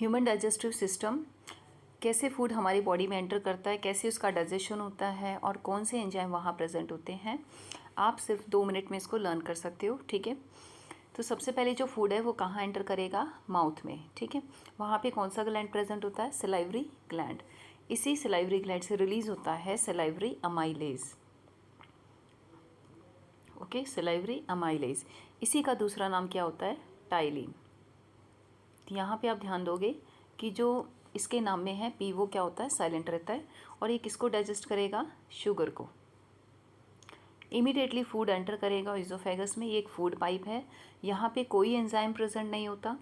Human digestive system, कैसे food हमारी body में एंटर करता है, कैसे उसका डाइजेशन होता है और कौन से एंजाइम वहाँ प्रेजेंट होते हैं, आप सिर्फ 2 मिनट में इसको लर्न कर सकते हो। ठीक है, तो सबसे पहले जो फूड है वो कहाँ एंटर करेगा, माउथ में। ठीक है, वहाँ पे कौन सा ग्लैंड प्रेजेंट होता है, सलाइवरी ग्लैंड। इसी सलाइवरी ग्लैंड से रिलीज होता है salivary amylase. Okay, salivary amylase. इसी का दूसरा नाम क्या होता है, टाइलिन। यहाँ पे आप ध्यान दोगे कि जो इसके नाम में है पी, वो क्या होता है, साइलेंट रहता है। और ये किसको डाइजेस्ट करेगा, शुगर को। इमीडिएटली फूड एंटर करेगा इज़ोफेगस में। ये एक फूड पाइप है, यहाँ पे कोई एंजाइम प्रेजेंट नहीं होता,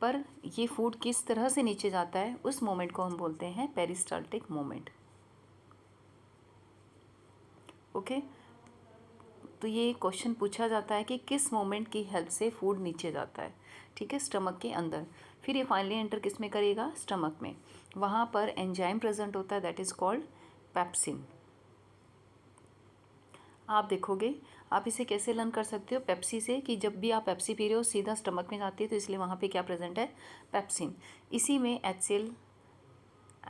पर ये फूड किस तरह से नीचे जाता है उस मोमेंट को हम बोलते हैं पेरिस्टाल्टिक मोमेंट। ओके, तो ये क्वेश्चन पूछा जाता है कि किस मोमेंट की हेल्प से फूड नीचे जाता है। ठीक है, स्टमक के अंदर। फिर ये फाइनली एंटर किस में करेगा, स्टमक में। वहाँ पर एंजाइम प्रेजेंट होता है, दैट इज़ कॉल्ड पेप्सिन। आप देखोगे, आप इसे कैसे लर्न कर सकते हो, पेप्सी से, कि जब भी आप पेप्सी पी रहे हो सीधा स्टमक में जाती है, तो इसलिए वहाँ पे क्या प्रेजेंट है, पेप्सिन। इसी में HCl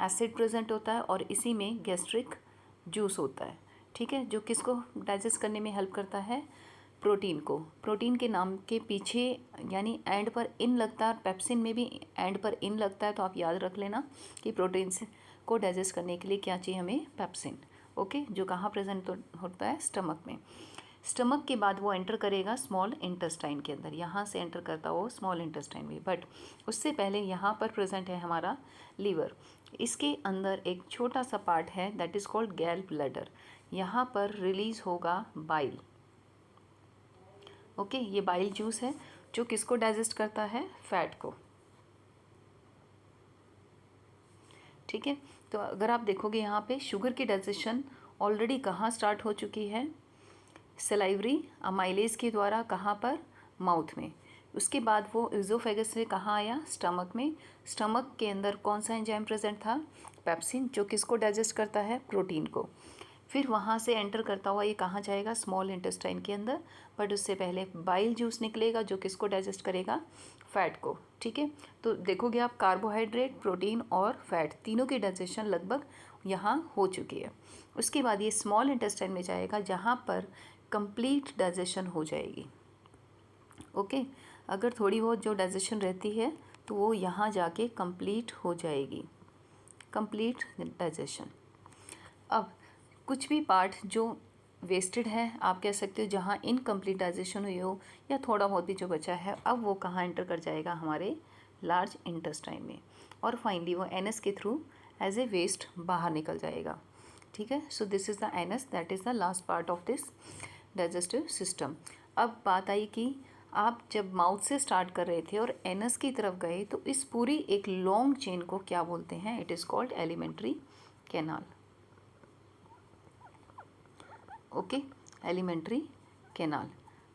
एसिड प्रेजेंट होता है और इसी में गैस्ट्रिक जूस होता है। ठीक है, जो किसको डाइजेस्ट करने में हेल्प करता है, प्रोटीन को। प्रोटीन के नाम के पीछे यानी एंड पर इन लगता है, पेप्सिन में भी एंड पर इन लगता है, तो आप याद रख लेना कि प्रोटीन को डाइजेस्ट करने के लिए क्या चाहिए हमें, पेप्सिन। ओके, जो कहाँ प्रेजेंट होता है, स्टमक में। स्टमक के बाद वो एंटर करेगा स्मॉल इंटेस्टाइन के अंदर, यहाँ से एंटर करता हो स्मॉल इंटेस्टाइन में। बट उससे पहले यहाँ पर प्रेजेंट है हमारा लीवर। इसके अंदर एक छोटा सा पार्ट है, दैट इज़ कॉल्ड गैल ब्लैडर। यहाँ पर रिलीज होगा बाइल। ओके, ये बाइल जूस है जो किसको डाइजेस्ट करता है, फैट को। ठीक है, तो अगर आप देखोगे यहाँ पे शुगर की डाइजेशन ऑलरेडी कहाँ स्टार्ट हो चुकी है, सलाइवरी अमाइलेज के द्वारा। कहाँ पर, माउथ में। उसके बाद वो इज़ोफेगस से कहाँ आया, स्टमक में। स्टमक के अंदर कौन सा एंजाइम प्रेजेंट था, पेप्सिन, जो किसको डाइजेस्ट करता है, प्रोटीन को। फिर वहाँ से एंटर करता हुआ ये कहाँ जाएगा, स्मॉल इंटेस्टाइन के अंदर। बट उससे पहले बाइल जूस निकलेगा जो किसको डाइजेस्ट करेगा, फैट को। ठीक है, तो देखोगे आप कार्बोहाइड्रेट, प्रोटीन और फैट तीनों की डाइजेशन लगभग यहाँ हो चुकी है। उसके बाद ये स्मॉल इंटेस्टाइन में जाएगा जहाँ पर कंप्लीट डाइजेशन हो जाएगी। ओके, अगर थोड़ी बहुत जो डाइजेशन रहती है तो वो यहाँ जाके कंप्लीट हो जाएगी, कंप्लीट डाइजेशन। अब कुछ भी पार्ट जो वेस्टेड है, आप कह सकते हो, जहाँ इनकम्प्लीट डाइजेशन हुई हो या थोड़ा बहुत भी जो बचा है, अब वो कहाँ एंटर कर जाएगा, हमारे लार्ज इंटेस्टाइन में। और फाइनली वो एनस के थ्रू एज ए वेस्ट बाहर निकल जाएगा। ठीक है, so this is the anus, that is the last part of this digestive system. अब बात आई कि आप जब माउथ से स्टार्ट कर रहे थे और एनस की तरफ गए, तो इस पूरी एक लॉन्ग चेन को क्या बोलते हैं, it is called alimentary canal. Okay, alimentary canal.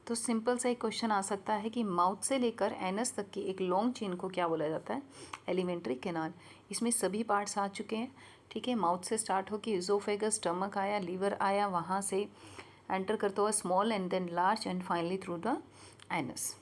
तो सिंपल सा एक क्वेश्चन आ सकता है कि माउथ से लेकर एनस तक की एक लॉन्ग चेन को क्या बोला जाता है, एलिमेंट्री कैनाल। इसमें सभी पार्ट्स आ चुके हैं। ठीक है, माउथ से स्टार्ट होकर इज़ोफेगस, स्टमक आया, लीवर आया, वहाँ से एंटर करता हुआ small and then large and finally through the anus.